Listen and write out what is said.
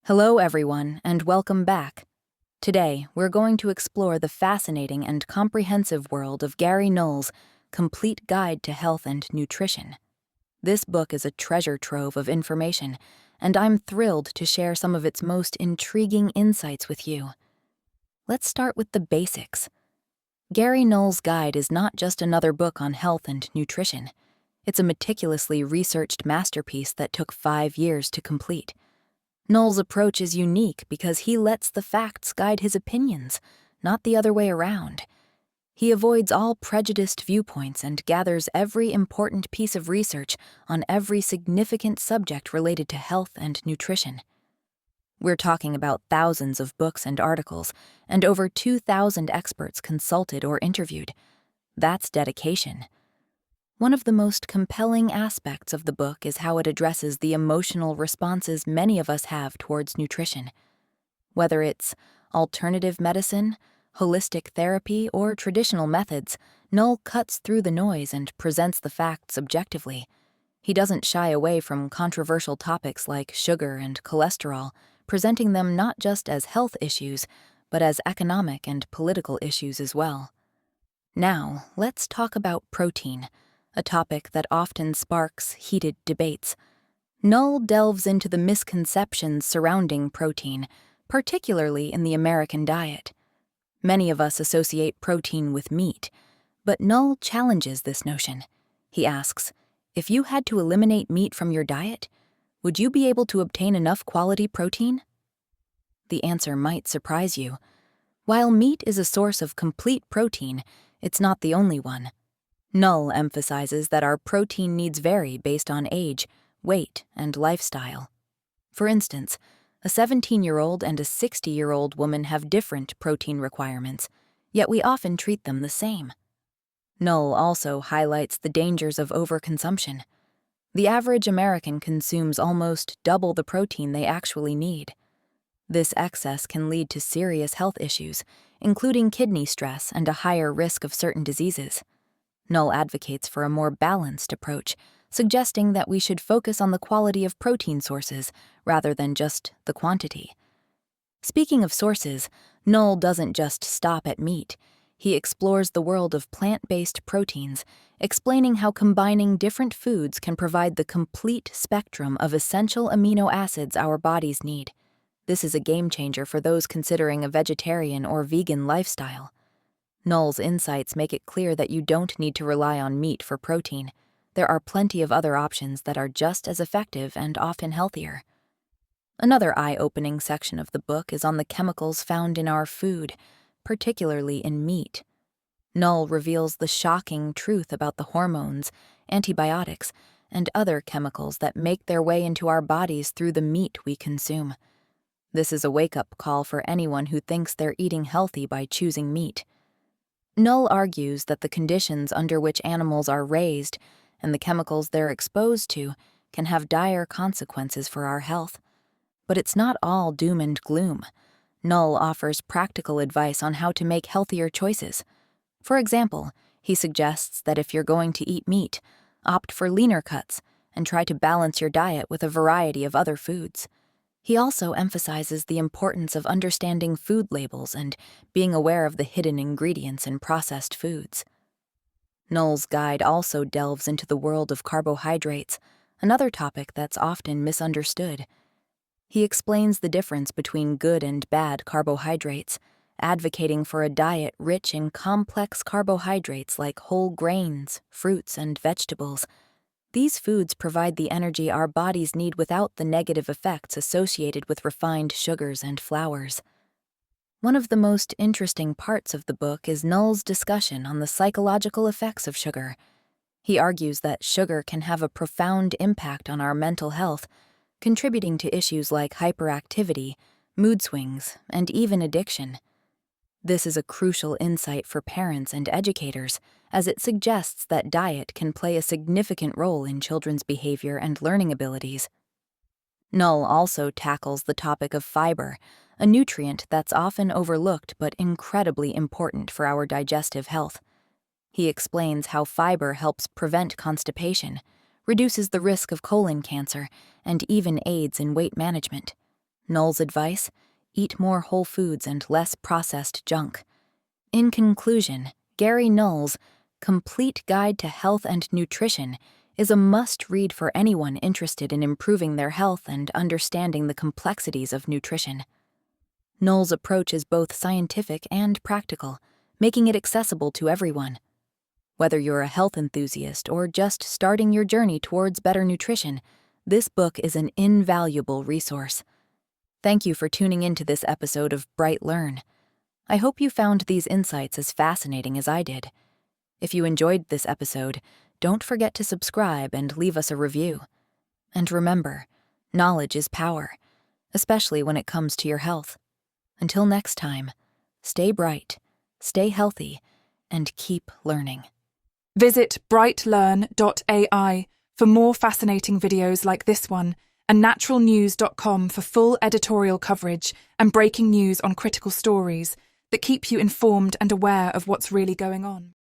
Hello, everyone, and welcome back. Today, we're going to explore the fascinating and comprehensive world of Gary Null's Complete Guide to Health and Nutrition. This book is a treasure trove of information, and I'm thrilled to share some of its most intriguing insights with you. Let's start with the basics. Gary Null's guide is not just another book on health and nutrition. It's a meticulously researched masterpiece that took 5 years to complete. Null's approach is unique because he lets the facts guide his opinions, not the other way around. He avoids all prejudiced viewpoints and gathers every important piece of research on every significant subject related to health and nutrition. We're talking about thousands of books and articles, and over 2,000 experts consulted or interviewed. That's dedication. One of the most compelling aspects of the book is how it addresses the emotional responses many of us have towards nutrition. Whether it's alternative medicine, holistic therapy, or traditional methods, Null cuts through the noise and presents the facts objectively. He doesn't shy away from controversial topics like sugar and cholesterol, presenting them not just as health issues, but as economic and political issues as well. Now, let's talk about protein, a topic that often sparks heated debates. Null delves into the misconceptions surrounding protein, particularly in the American diet. Many of us associate protein with meat, but Null challenges this notion. He asks, if you had to eliminate meat from your diet, would you be able to obtain enough quality protein? The answer might surprise you. While meat is a source of complete protein, it's not the only one. Null emphasizes that our protein needs vary based on age, weight, and lifestyle. For instance, a 17-year-old and a 60-year-old woman have different protein requirements, yet we often treat them the same. Null also highlights the dangers of overconsumption. The average American consumes almost double the protein they actually need. This excess can lead to serious health issues, including kidney stress and a higher risk of certain diseases. Null advocates for a more balanced approach, suggesting that we should focus on the quality of protein sources rather than just the quantity. Speaking of sources, Null doesn't just stop at meat. He explores the world of plant-based proteins, explaining how combining different foods can provide the complete spectrum of essential amino acids our bodies need. This is a game-changer for those considering a vegetarian or vegan lifestyle. Null's insights make it clear that you don't need to rely on meat for protein. There are plenty of other options that are just as effective and often healthier. Another eye-opening section of the book is on the chemicals found in our food, particularly in meat. Null reveals the shocking truth about the hormones, antibiotics, and other chemicals that make their way into our bodies through the meat we consume. This is a wake-up call for anyone who thinks they're eating healthy by choosing meat. Null argues that the conditions under which animals are raised and the chemicals they're exposed to can have dire consequences for our health. But it's not all doom and gloom. Null offers practical advice on how to make healthier choices. For example, he suggests that if you're going to eat meat, opt for leaner cuts and try to balance your diet with a variety of other foods. He also emphasizes the importance of understanding food labels and being aware of the hidden ingredients in processed foods. Null's guide also delves into the world of carbohydrates, another topic that's often misunderstood. He explains the difference between good and bad carbohydrates, advocating for a diet rich in complex carbohydrates like whole grains, fruits, and vegetables. These foods provide the energy our bodies need without the negative effects associated with refined sugars and flours. One of the most interesting parts of the book is Null's discussion on the psychological effects of sugar. He argues that sugar can have a profound impact on our mental health, contributing to issues like hyperactivity, mood swings, and even addiction. This is a crucial insight for parents and educators, as it suggests that diet can play a significant role in children's behavior and learning abilities. Null also tackles the topic of fiber, a nutrient that's often overlooked but incredibly important for our digestive health. He explains how fiber helps prevent constipation, reduces the risk of colon cancer, and even aids in weight management. Null's advice: eat more whole foods and less processed junk. In conclusion, Gary Null's Complete Guide to Health and Nutrition is a must-read for anyone interested in improving their health and understanding the complexities of nutrition. Null's approach is both scientific and practical, making it accessible to everyone. Whether you're a health enthusiast or just starting your journey towards better nutrition, this book is an invaluable resource. Thank you for tuning into this episode of BrightLearn. I hope you found these insights as fascinating as I did. If you enjoyed this episode, don't forget to subscribe and leave us a review. And remember, knowledge is power, especially when it comes to your health. Until next time, stay bright, stay healthy, and keep learning. Visit brightlearn.ai for more fascinating videos like this one, and naturalnews.com for full editorial coverage and breaking news on critical stories that keep you informed and aware of what's really going on.